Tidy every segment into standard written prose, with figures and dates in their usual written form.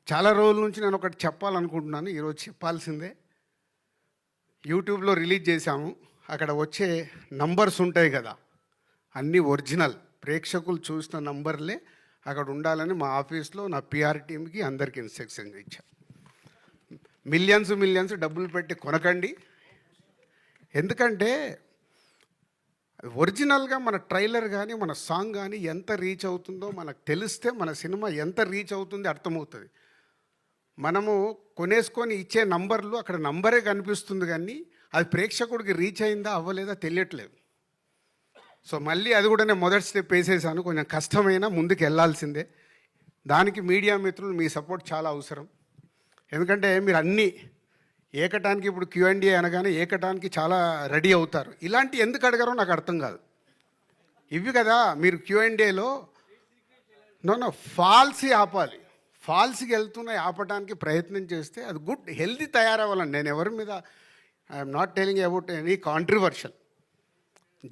చాలా రోజుల నుంచి నేను ఒకటి చెప్పాలనుకుంటున్నాను. ఈరోజు చెప్పాల్సిందే. యూట్యూబ్లో రిలీజ్ చేశాము. అక్కడ వచ్చే నంబర్స్ ఉంటాయి కదా, అన్నీ ఒరిజినల్. ప్రేక్షకులు చూసిన నంబర్లే అక్కడ ఉండాలని మా ఆఫీస్లో నా పిఆర్ టీమ్కి అందరికీ ఇన్స్ట్రక్షన్ ఇచ్చాను. మిలియన్స్ డబ్బులు పెట్టి కొనకండి. ఎందుకంటే ఒరిజినల్గా మన ట్రైలర్ కానీ మన సాంగ్ కానీ ఎంత రీచ్ అవుతుందో మనకు తెలిస్తే మన సినిమా ఎంత రీచ్ అవుతుందో అర్థమవుతుంది. మనము కొనేసుకొని ఇచ్చే నంబర్లు అక్కడ నంబరే కనిపిస్తుంది, కానీ అది ప్రేక్షకుడికి రీచ్ అయిందా అవ్వలేదా తెలియట్లేదు. సో మళ్ళీ అది కూడా నేను మొదటి స్టెప్ వేసేసాను. కొంచెం కష్టమైనా ముందుకు వెళ్ళాల్సిందే. దానికి మీడియా మిత్రులు మీ సపోర్ట్ చాలా అవసరం. ఎందుకంటే మీరు అన్నీ ఏకటానికి ఇప్పుడు Q&A అనగానే ఏకటానికి చాలా రెడీ అవుతారు. ఇలాంటి ఎందుకు అడగారో నాకు అర్థం కాదు. ఇవి కదా మీరు Q&Aలో నో ఫాల్సీ ఆపాలి. ఫాల్స్కి వెళ్తున్నాయి ఆపడానికి ప్రయత్నం చేస్తే అది గుడ్ హెల్దీ తయారవ్వాలండి. నేను ఎవరి మీద I'm not telling about any controversial.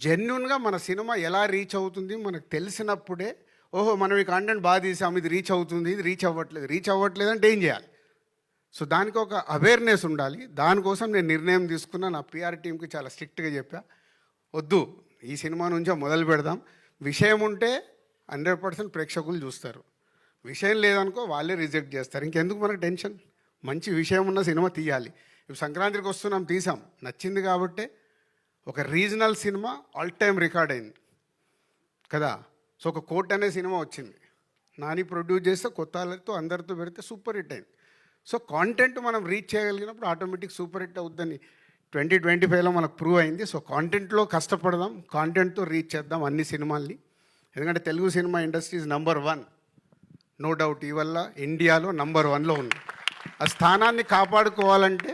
జెన్యున్గా మన సినిమా ఎలా రీచ్ అవుతుంది మనకు తెలిసినప్పుడే, ఓహో మనం ఈ కంటెంట్ బాగా తీసాము, ఇది రీచ్ అవుతుంది, ఇది రీచ్ అవ్వట్లేదు అంటే ఏం చేయాలి? సో దానికి ఒక అవేర్నెస్ ఉండాలి. దానికోసం నేను నిర్ణయం తీసుకున్నా. నా పిఆర్ టీంకి చాలా స్ట్రిక్ట్గా చెప్పా, వద్దు ఈ సినిమా నుంచే మొదలు పెడదాం. విషయం ఉంటే 100% ప్రేక్షకులు చూస్తారు, విషయం లేదనుకో వాళ్ళే రిజెక్ట్ చేస్తారు. ఇంకెందుకు మనకు టెన్షన్? మంచి విషయం ఉన్న సినిమా తీయాలి. ఇప్పుడు సంక్రాంతికి వస్తున్నాం, తీసాం, నచ్చింది కాబట్టే ఒక regional cinema all time record అయింది కదా. సో ఒక కోట్ అనే సినిమా వచ్చింది, నాని ప్రొడ్యూస్ చేస్తే కొత్త వాళ్ళతో అందరితో పెడితే సూపర్ హిట్ అయింది. సో కాంటెంట్ మనం రీచ్ చేయగలిగినప్పుడు ఆటోమేటిక్ సూపర్ హిట్ అవుద్దని 2025లో మనకు ప్రూవ్ అయింది. సో కాంటెంట్లో కష్టపడదాం, కాంటెంట్తో రీచ్ చేద్దాం అన్ని సినిమాల్ని. ఎందుకంటే Telugu cinema industry is number 1, no doubt. ఈ వల్ల ఇండియాలో నంబర్ 1లో ఉంది. ఆ స్థానాన్ని కాపాడుకోవాలంటే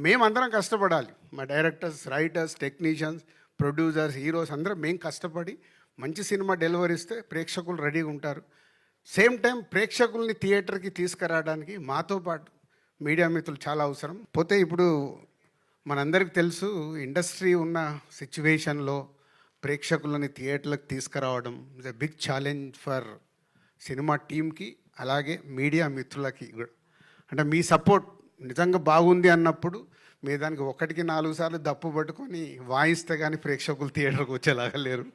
మేమందరం కష్టపడాలి. మా directors, writers, technicians, producers, heroes అందరం మేము కష్టపడి మంచి సినిమా డెలివరీ ఇస్తే ప్రేక్షకులు రెడీగా ఉంటారు. సేమ్ టైం ప్రేక్షకుల్ని థియేటర్కి తీసుకురావడానికి మాతో పాటు మీడియా మిత్రులు చాలా అవసరం. పోతే ఇప్పుడు మనందరికీ తెలుసు, ఇండస్ట్రీ ఉన్న సిచ్యువేషన్లో ప్రేక్షకులని థియేటర్లకు తీసుకురావడం is a big challenge for cinema టీమ్కి, అలాగే మీడియా మిత్రులకి కూడా. అంటే మీ సపోర్ట్ నిజంగా బాగుంది అన్నప్పుడు మీ దానికి 1కి 4 సార్లు దప్పు పట్టుకొని వాయిస్తే కానీ ప్రేక్షకులు థియేటర్కి వచ్చేలాగా లేరు.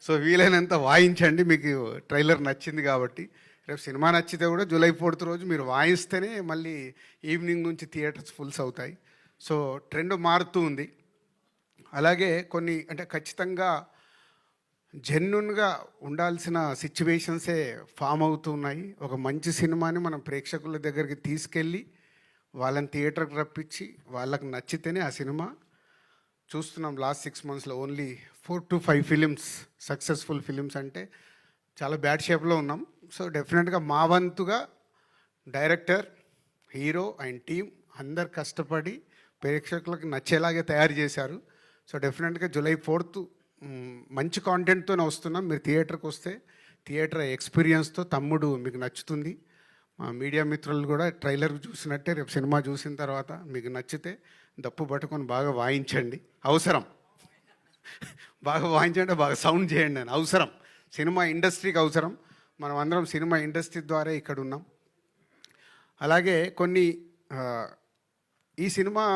సో వీలైనంత వాయించండి. మీకు ట్రైలర్ నచ్చింది కాబట్టి రేపు సినిమా నచ్చితే కూడా జూలై 4th రోజు మీరు వాయిస్తేనే మళ్ళీ ఈవినింగ్ నుంచి థియేటర్స్ ఫుల్స్ అవుతాయి. సో ట్రెండ్ మారుతూ ఉంది. అలాగే కొన్ని అంటే ఖచ్చితంగా జెన్యున్గా ఉండాల్సిన సిచ్యువేషన్సే ఫామ్ అవుతున్నాయి. ఒక మంచి సినిమాని మనం ప్రేక్షకుల దగ్గరికి తీసుకెళ్ళి వాళ్ళని థియేటర్కి రప్పించి వాళ్ళకి నచ్చితేనే ఆ సినిమా చూస్తున్నాం. లాస్ట్ 6 monthsలో only 4 to 5 films successful films అంటే చాలా బ్యాడ్ షేప్లో ఉన్నాం. సో డెఫినెట్గా మా వంతుగా డైరెక్టర్, హీరో అండ్ టీమ్ అందరు కష్టపడి ప్రేక్షకులకు నచ్చేలాగే తయారు చేశారు. సో డెఫినెట్గా జూలై 4th మంచి కాంటెంట్తోనే వస్తున్నాం. మీరు థియేటర్కి వస్తే థియేటర్ ఎక్స్పీరియన్స్తో తమ్ముడు మీకు నచ్చుతుంది. మా మీడియా మిత్రులు కూడా ట్రైలర్ చూసినట్టే రేపు సినిమా చూసిన తర్వాత మీకు నచ్చితే దప్పు పట్టుకొని బాగా వాయించండి. అవసరం, బాగా వాయించండి, బాగా సౌండ్ చేయండి అని అవసరం. సినిమా ఇండస్ట్రీకి అవసరం. మనం అందరం సినిమా ఇండస్ట్రీ ద్వారా ఇక్కడ ఉన్నాం. అలాగే కొన్ని ఈ సినిమా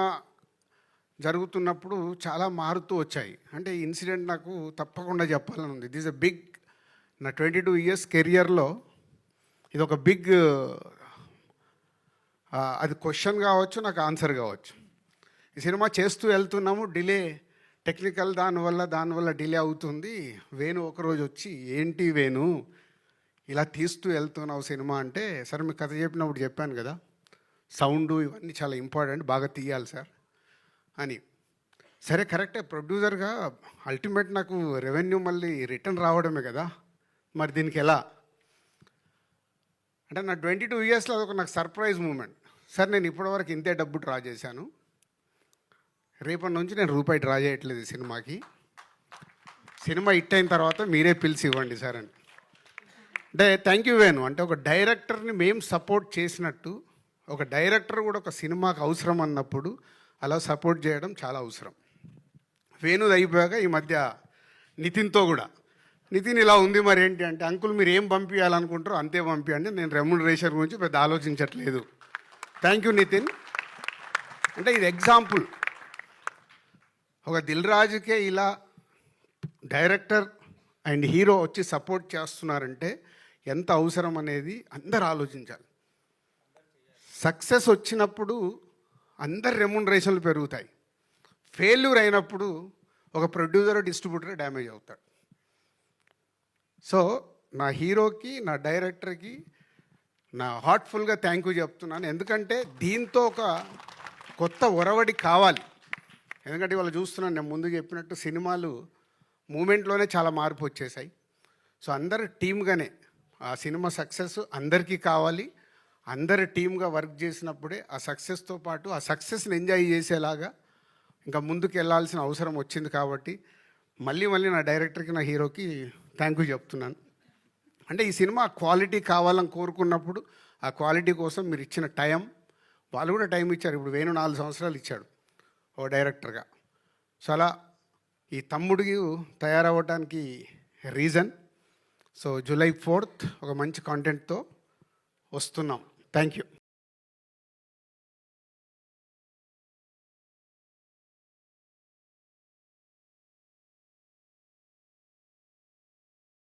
జరుగుతున్నప్పుడు చాలా మారుతూ వచ్చాయి. అంటే ఈ ఇన్సిడెంట్ నాకు తప్పకుండా చెప్పాలని ఉంది. దిస్ ఎ బిగ్, నా 22 years కెరియర్లో ఇది ఒక బిగ్, అది క్వశ్చన్ కావచ్చు, నాకు ఆన్సర్ కావచ్చు. ఈ సినిమా చేస్తూ వెళ్తున్నాము, డిలే టెక్నికల్ దానివల్ల డిలే అవుతుంది. వేణు ఒకరోజు వచ్చి, ఏంటి వేణు ఇలా తీస్తూ వెళ్తున్నావు సినిమా అంటే, సరే మీకు కథ చెప్పినప్పుడు చెప్పాను కదా, సౌండ్ ఇవన్నీ చాలా ఇంపార్టెంట్, బాగా తీయాలి సార్ అని. సరే కరెక్టే, ప్రొడ్యూసర్గా అల్టిమేట్ నాకు రెవెన్యూ మళ్ళీ రిటర్న్ రావడమే కదా, మరి దీనికి ఎలా అంటే నా 22 yearsలో అదొక నాకు సర్ప్రైజ్ మూమెంట్. సార్ నేను ఇప్పటివరకు ఇంతే డబ్బు డ్రా చేశాను, రేపటి నుంచి నేను రూపాయి డ్రా చేయట్లేదు ఈ సినిమాకి, సినిమా హిట్ అయిన తర్వాత మీరే పిలిచి ఇవ్వండి సార్ అని. అంటే థ్యాంక్ యూ వేణు. అంటే ఒక డైరెక్టర్ని మేము సపోర్ట్ చేసినట్టు ఒక డైరెక్టర్ కూడా ఒక సినిమాకి అవసరం అన్నప్పుడు అలా సపోర్ట్ చేయడం చాలా అవసరం. వేణుది అయిపోయాక ఈ మధ్య నితిన్తో కూడా నితిన్ ఇలా ఉంది మరి ఏంటి అంటే, అంకుల్ మీరు ఏం పంపించాలనుకుంటారో అంతే పంపించండి, నేను రెమ్యునరేషన్ గురించి పెద్ద ఆలోచించట్లేదు. Thank you Nitin. అంటే ఇది ఎగ్జాంపుల్. ఒక దిల్ రాజుకే ఇలా డైరెక్టర్ అండ్ హీరో వచ్చి సపోర్ట్ చేస్తున్నారంటే ఎంత అవసరం అనేది అందరు ఆలోచించాలి. సక్సెస్ వచ్చినప్పుడు అందరి రెమ్యునరేషన్లు పెరుగుతాయి. ఫెయిల్యూర్ అయినప్పుడు ఒక ప్రొడ్యూసర్ డిస్ట్రిబ్యూటర్ డ్యామేజ్ అవుతాడు. సో నా హీరోకి, నా డైరెక్టర్కి నా హార్ట్ఫుల్గా థ్యాంక్ యూ చెప్తున్నాను. ఎందుకంటే దీంతో ఒక కొత్త ఒరవడి కావాలి. ఎందుకంటే ఇవాళ చూస్తున్నాను, నేను ముందు చెప్పినట్టు సినిమాలు మూమెంట్లోనే చాలా మార్పు వచ్చేసాయి. సో అందరు టీమ్గానే ఆ సినిమా సక్సెస్ అందరికీ కావాలి. అందరు టీమ్గా వర్క్ చేసినప్పుడే ఆ సక్సెస్తో పాటు ఆ సక్సెస్ని ఎంజాయ్ చేసేలాగా ఇంకా ముందుకు వెళ్ళాల్సిన అవసరం వచ్చింది. కాబట్టి మళ్ళీ నా డైరెక్టర్కి, నా హీరోకి థ్యాంక్ యూ చెప్తున్నాను. అంటే ఈ సినిమా క్వాలిటీ కావాలని కోరుకున్నప్పుడు ఆ క్వాలిటీ కోసం మీరు ఇచ్చిన టైం, వాళ్ళు కూడా టైం ఇచ్చారు. ఇప్పుడు వేణు 4 సంవత్సరాలు ఇచ్చాడు ఓ డైరెక్టర్గా. సో అలా ఈ తమ్ముడికి తయారవ్వడానికి రీజన్. సో జూలై 4th ఒక మంచి కాంటెంట్తో వస్తున్నాం. Thank you.